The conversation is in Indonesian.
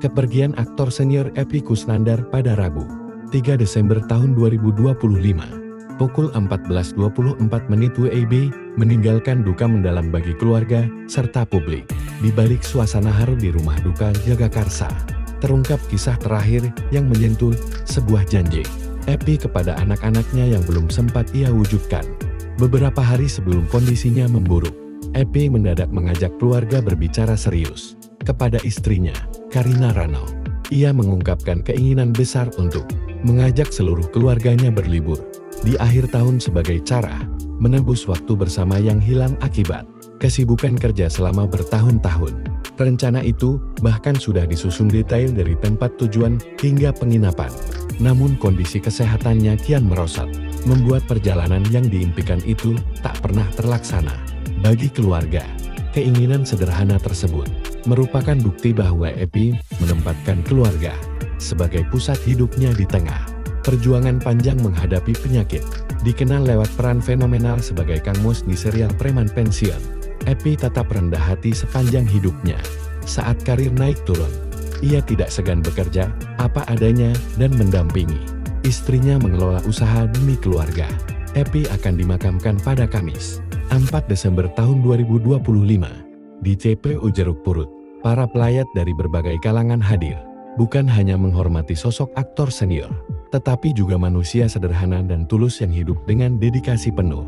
Kepergian aktor senior Epy Kusnandar pada Rabu, 3 Desember tahun 2025, pukul 14.24 WIB, meninggalkan duka mendalam bagi keluarga, serta publik. Di balik suasana haru di rumah duka Jagakarsa, terungkap kisah terakhir yang menyentuh sebuah janji Epy kepada anak-anaknya yang belum sempat ia wujudkan. Beberapa hari sebelum kondisinya memburuk, Epy mendadak mengajak keluarga berbicara serius. Kepada istrinya, Karina Rano, ia mengungkapkan keinginan besar untuk mengajak seluruh keluarganya berlibur di akhir tahun sebagai cara menebus waktu bersama yang hilang akibat kesibukan kerja selama bertahun-tahun. Rencana itu bahkan sudah disusun detail dari tempat tujuan hingga penginapan. Namun kondisi kesehatannya kian merosot, membuat perjalanan yang diimpikan itu tak pernah terlaksana. Bagi keluarga, keinginan sederhana tersebut merupakan bukti bahwa Epy menempatkan keluarga sebagai pusat hidupnya di tengah perjuangan panjang menghadapi penyakit. Dikenal lewat peran fenomenal sebagai Kang Mus di serial Preman Pensiun, Epy tetap rendah hati sepanjang hidupnya. Saat karir naik turun, ia tidak segan bekerja apa adanya dan mendampingi istrinya mengelola usaha demi keluarga. Epy akan dimakamkan pada Kamis, 4 Desember tahun 2025. Di TPU Jeruk Purut, para pelayat dari berbagai kalangan hadir, bukan hanya menghormati sosok aktor senior, tetapi juga manusia sederhana dan tulus yang hidup dengan dedikasi penuh.